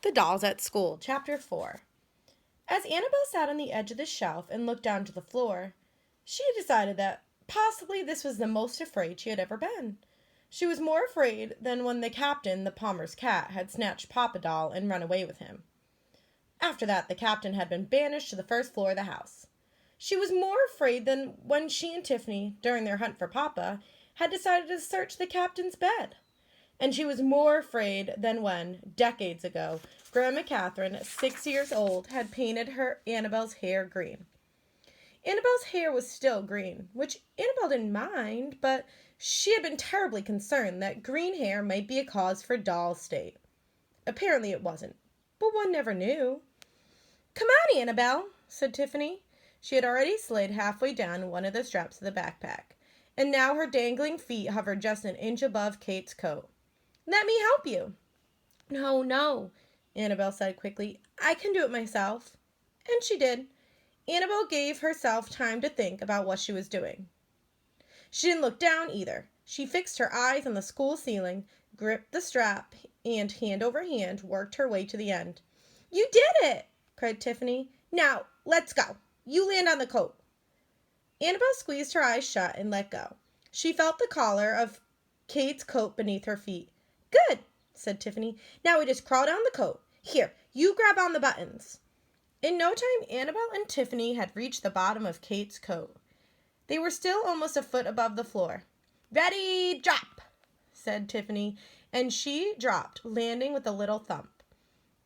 The Dolls at School, Chapter 4. As Annabelle sat on the edge of the shelf and looked down to the floor, she decided that possibly this was the most afraid she had ever been. She was more afraid than when the captain, the Palmer's cat, had snatched Papa Doll and run away with him. After that, the captain had been banished to the first floor of the house. She was more afraid than when she and Tiffany, during their hunt for Papa, had decided to search the captain's bed. And she was more afraid than when, decades ago, Grandma Catherine, 6 years old, had painted her Annabelle's hair green. Annabelle's hair was still green, which Annabelle didn't mind, but she had been terribly concerned that green hair might be a cause for Doll's state. Apparently it wasn't, but one never knew. "Come on, Annabelle," said Tiffany. She had already slid halfway down one of the straps of the backpack, and now her dangling feet hovered just an inch above Kate's coat. "Let me help you." No, Annabelle said quickly. "I can do it myself." And she did. Annabelle gave herself time to think about what she was doing. She didn't look down either. She fixed her eyes on the school ceiling, gripped the strap, and hand over hand worked her way to the end. "You did it!" cried Tiffany. "Now, let's go. You land on the coat." Annabelle squeezed her eyes shut and let go. She felt the collar of Kate's coat beneath her feet. "Good," said Tiffany. "Now we just crawl down the coat. Here, you grab on the buttons." In no time, Annabelle and Tiffany had reached the bottom of Kate's coat. They were still almost a foot above the floor. "Ready, drop," said Tiffany, and she dropped, landing with a little thump.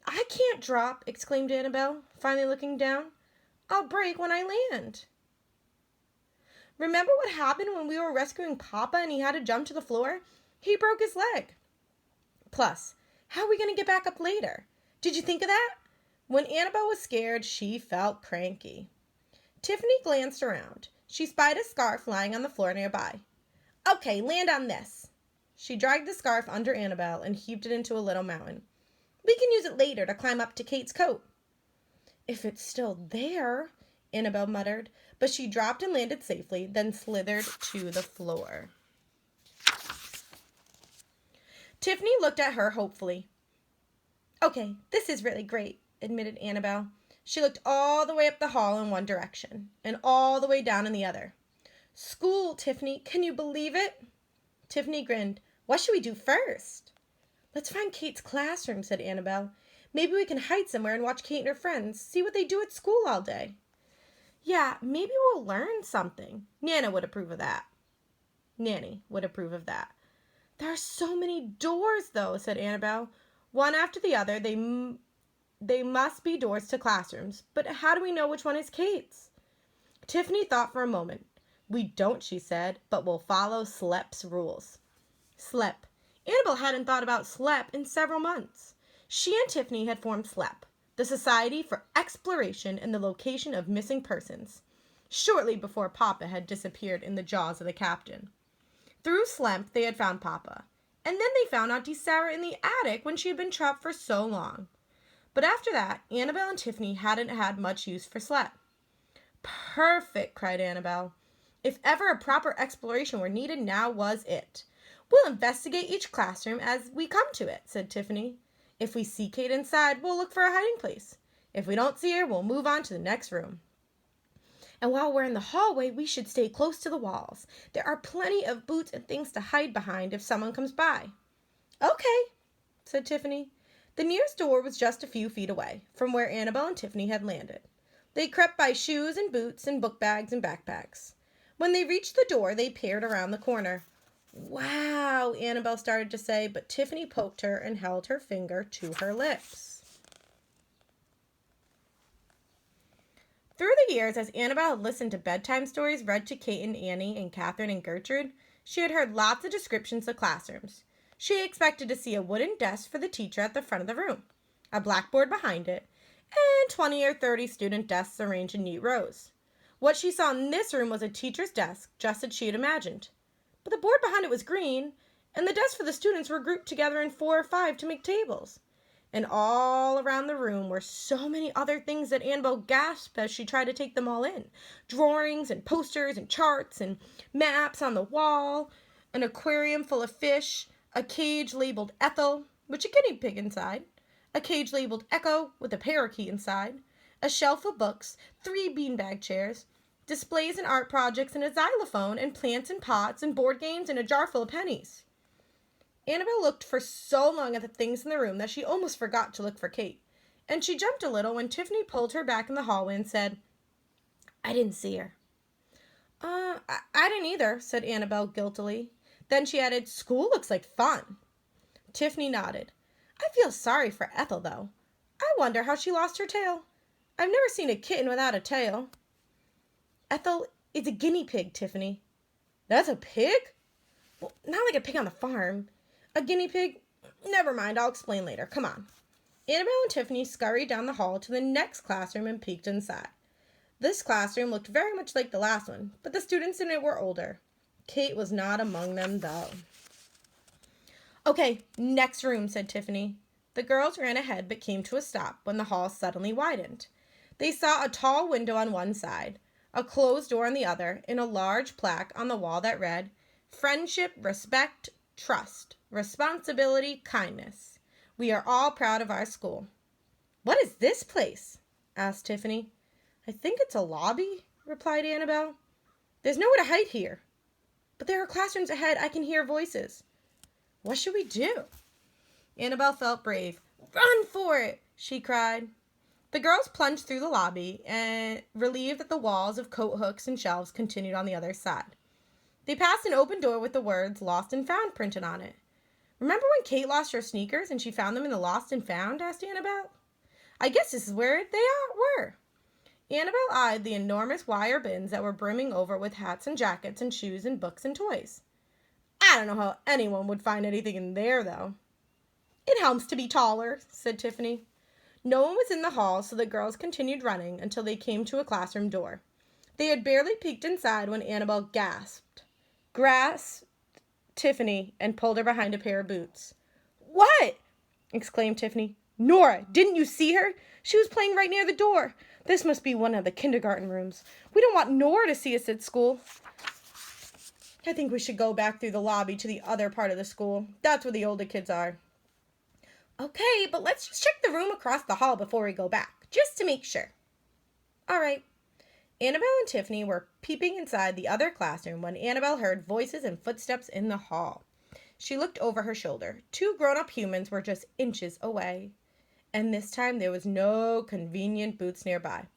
"I can't drop," exclaimed Annabelle, finally looking down. "I'll break when I land." "Remember what happened when we were rescuing Papa and he had to jump to the floor? He broke his leg. Plus, how are we going to get back up later? Did you think of that?" When Annabelle was scared, she felt cranky. Tiffany glanced around. She spied a scarf lying on the floor nearby. "Okay, land on this." She dragged the scarf under Annabelle and heaved it into a little mountain. "We can use it later to climb up to Kate's coat." "If it's still there," Annabelle muttered, but she dropped and landed safely, then slithered to the floor. Tiffany looked at her hopefully. "Okay, this is really great," admitted Annabelle. She looked all the way up the hall in one direction, and all the way down in the other. "School, Tiffany, can you believe it?" Tiffany grinned. "What should we do first?" "Let's find Kate's classroom," said Annabelle. "Maybe we can hide somewhere and watch Kate and her friends, see what they do at school all day." "Yeah, maybe we'll learn something." Nanny would approve of that. "There are so many doors, though," said Annabelle. "One after the other, they must be doors to classrooms. But how do we know which one is Kate's?" Tiffany thought for a moment. "We don't," she said, "but we'll follow SLEP's rules." SLEP. Annabelle hadn't thought about SLEP in several months. She and Tiffany had formed SLEP, the Society for Exploration and the Location of Missing Persons, shortly before Papa had disappeared in the jaws of the captain. Through SLEP, they had found Papa, and then they found Auntie Sarah in the attic when she had been trapped for so long. But after that, Annabelle and Tiffany hadn't had much use for SLEP. "Perfect," cried Annabelle. "If ever a proper exploration were needed, now was it." "We'll investigate each classroom as we come to it," said Tiffany. "If we see Kate inside, we'll look for a hiding place. If we don't see her, we'll move on to the next room. And while we're in the hallway, we should stay close to the walls. There are plenty of boots and things to hide behind if someone comes by." "Okay," said Tiffany. The nearest door was just a few feet away from where Annabelle and Tiffany had landed. They crept by shoes and boots and book bags and backpacks. When they reached the door, they peered around the corner. "Wow," Annabelle started to say, but Tiffany poked her and held her finger to her lips. Through the years, as Annabelle had listened to bedtime stories read to Kate and Annie and Catherine and Gertrude, she had heard lots of descriptions of classrooms. She expected to see a wooden desk for the teacher at the front of the room, a blackboard behind it, and 20 or 30 student desks arranged in neat rows. What she saw in this room was a teacher's desk, just as she had imagined. But the board behind it was green, and the desks for the students were grouped together in 4 or 5 to make tables. And all around the room were so many other things that Annabelle gasped as she tried to take them all in. Drawings and posters and charts and maps on the wall, an aquarium full of fish, a cage labeled Ethel, with a guinea pig inside, a cage labeled Echo with a parakeet inside, a shelf of books, 3 beanbag chairs, displays and art projects, and a xylophone, and plants and pots, and board games, and a jar full of pennies. Annabelle looked for so long at the things in the room that she almost forgot to look for Kate, and she jumped a little when Tiffany pulled her back in the hallway and said, "I didn't see her." I didn't either," said Annabelle guiltily. Then she added, "School looks like fun." Tiffany nodded. "I feel sorry for Ethel, though. I wonder how she lost her tail. I've never seen a kitten without a tail." "Ethel is a guinea pig, Tiffany." "That's a pig?" "Well, not like a pig on the farm. A guinea pig? Never mind, I'll explain later. Come on." Annabelle and Tiffany scurried down the hall to the next classroom and peeked inside. This classroom looked very much like the last one, but the students in it were older. Kate was not among them, though. "Okay, next room," said Tiffany. The girls ran ahead but came to a stop when the hall suddenly widened. They saw a tall window on one side, a closed door on the other, and a large plaque on the wall that read, "Friendship, respect, trust, responsibility, kindness. We are all proud of our school." "What is this place?" asked Tiffany. "I think it's a lobby," replied Annabelle. "There's nowhere to hide here." "But there are classrooms ahead. I can hear voices." "What should we do?" Annabelle felt brave. "Run for it!" she cried. The girls plunged through the lobby, and relieved that the walls of coat hooks and shelves continued on the other side. They passed an open door with the words "Lost and Found" printed on it. "Remember when Kate lost her sneakers and she found them in the Lost and Found?" asked Annabelle. "I guess this is where they were." Annabelle eyed the enormous wire bins that were brimming over with hats and jackets and shoes and books and toys. "I don't know how anyone would find anything in there, though." "It helps to be taller," said Tiffany. No one was in the hall, so the girls continued running until they came to a classroom door. They had barely peeked inside when Annabelle grasped Tiffany, and pulled her behind a pair of boots. "What?" exclaimed Tiffany. "Nora, didn't you see her? She was playing right near the door. This must be one of the kindergarten rooms. We don't want Nora to see us at school. I think we should go back through the lobby to the other part of the school. That's where the older kids are." "Okay, but let's just check the room across the hall before we go back, just to make sure." "All right." Annabelle and Tiffany were peeping inside the other classroom when Annabelle heard voices and footsteps in the hall. She looked over her shoulder. 2 grown-up humans were just inches away. And this time there was no convenient boots nearby.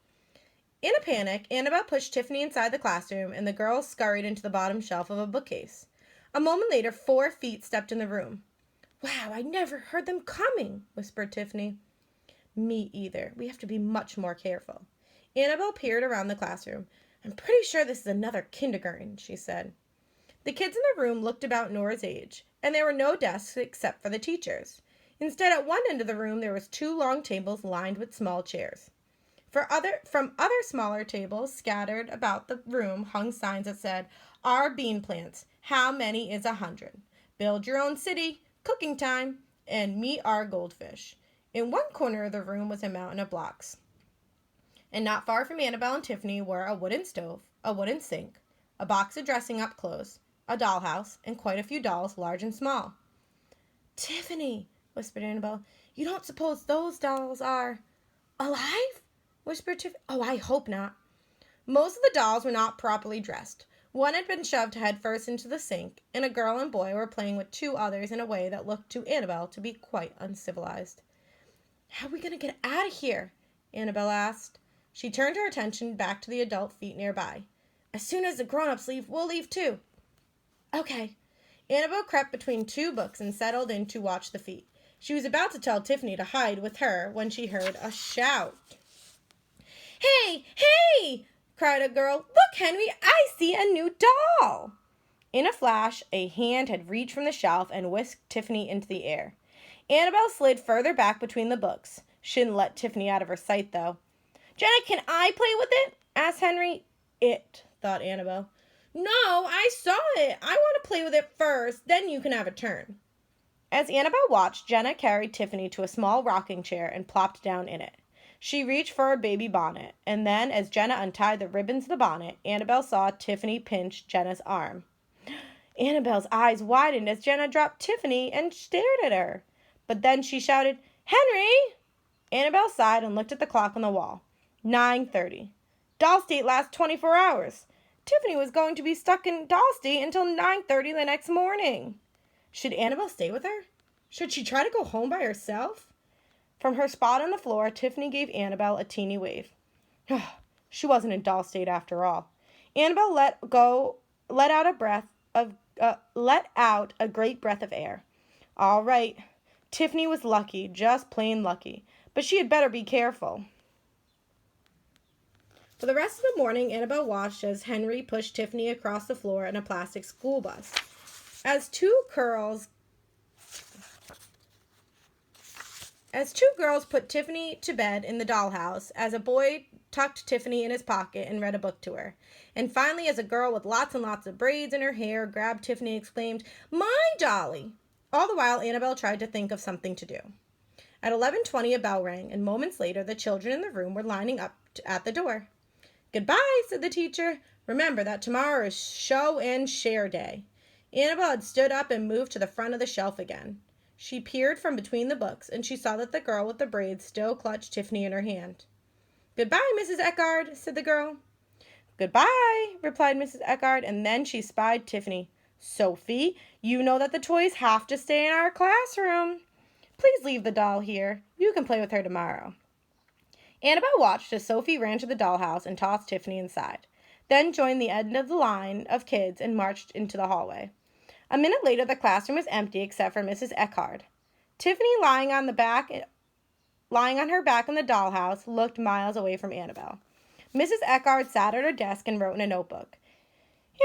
In a panic, Annabelle pushed Tiffany inside the classroom, and the girls scurried into the bottom shelf of a bookcase. A moment later, 4 feet stepped in the room. "Wow, I never heard them coming," whispered Tiffany. "Me either. We have to be much more careful." Annabelle peered around the classroom. "I'm pretty sure this is another kindergarten," she said. The kids in the room looked about Nora's age, and there were no desks except for the teachers. Instead, at one end of the room, there was 2 long tables lined with small chairs. From other smaller tables scattered about the room hung signs that said, "Our bean plants. How many is 100? Build your own city. Cooking time. And meet our goldfish." In one corner of the room was a mountain of blocks. And not far from Annabelle and Tiffany were a wooden stove, a wooden sink, a box of dressing-up clothes, a dollhouse, and quite a few dolls, large and small. "Tiffany," whispered Annabelle, "you don't suppose those dolls are—" "Alive?" whispered Tiffany. "Oh, I hope not." Most of the dolls were not properly dressed. One had been shoved headfirst into the sink, and a girl and boy were playing with 2 others in a way that looked to Annabelle to be quite uncivilized. "How are we going to get out of here?" Annabelle asked. She turned her attention back to the adult feet nearby. "As soon as the grown-ups leave, we'll leave too." "Okay." Annabelle crept between 2 books and settled in to watch the feet. She was about to tell Tiffany to hide with her when she heard a shout. "Hey! Hey!" cried a girl. "Look, Henry, I see a new doll!" In a flash, a hand had reached from the shelf and whisked Tiffany into the air. Annabelle slid further back between the books. She didn't let Tiffany out of her sight, though. "Jenna, can I play with it?" asked Henry. "It," thought Annabelle. "No, I saw it. I want to play with it first. Then you can have a turn." As Annabelle watched, Jenna carried Tiffany to a small rocking chair and plopped down in it. She reached for a baby bonnet, and then, as Jenna untied the ribbons of the bonnet, Annabelle saw Tiffany pinch Jenna's arm. Annabelle's eyes widened as Jenna dropped Tiffany and stared at her. But then she shouted, Henry! Annabelle sighed and looked at the clock on the wall. 9:30. Doll State lasts 24 hours. Tiffany was going to be stuck in Doll State until 9:30 the next morning. Should Annabelle stay with her? Should she try to go home by herself? From her spot on the floor, Tiffany gave Annabelle a teeny wave. She wasn't in Doll State after all. Annabelle let out a great breath of air. All right, Tiffany was lucky, just plain lucky, but she had better be careful. For the rest of the morning, Annabelle watched as Henry pushed Tiffany across the floor in a plastic school bus. As two girls put Tiffany to bed in the dollhouse, as a boy tucked Tiffany in his pocket and read a book to her. And finally, as a girl with lots and lots of braids in her hair grabbed Tiffany and exclaimed, "My dolly!" All the while, Annabelle tried to think of something to do. At 11:20, a bell rang, and moments later, the children in the room were lining up at the door. "Goodbye," said the teacher. "Remember that tomorrow is show and share day." Annabelle had stood up and moved to the front of the shelf again. She peered from between the books, and she saw that the girl with the braids still clutched Tiffany in her hand. "Goodbye, Mrs. Eckard," said the girl. "Goodbye," replied Mrs. Eckard, and then she spied Tiffany. "Sophie, you know that the toys have to stay in our classroom. Please leave the doll here. You can play with her tomorrow." Annabelle watched as Sophie ran to the dollhouse and tossed Tiffany inside, then joined the end of the line of kids and marched into the hallway. A minute later, the classroom was empty except for Mrs. Eckard. Tiffany, lying on her back in the dollhouse, looked miles away from Annabelle. Mrs. Eckard sat at her desk and wrote in a notebook.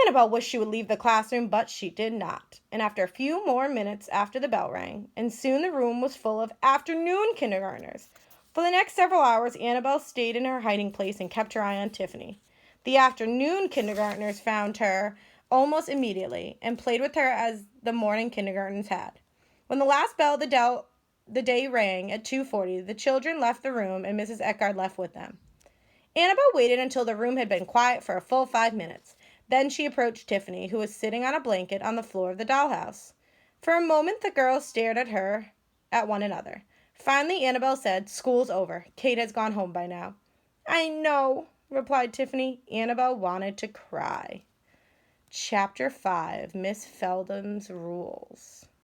Annabelle wished she would leave the classroom, but she did not. And after a few more minutes after the bell rang, and soon the room was full of afternoon kindergartners. For the next several hours, Annabelle stayed in her hiding place and kept her eye on Tiffany. The afternoon kindergartners found her almost immediately and played with her as the morning kindergartens had. When the last bell of the day rang at 2:40, the children left the room and Mrs. Eckard left with them. Annabelle waited until the room had been quiet for a full 5 minutes. Then she approached Tiffany, who was sitting on a blanket on the floor of the dollhouse. For a moment, the girls stared at one another. Finally, Annabelle said, "School's over. Kate has gone home by now." "I know," replied Tiffany. Annabelle wanted to cry. Chapter 5, Miss Feldham's Rules.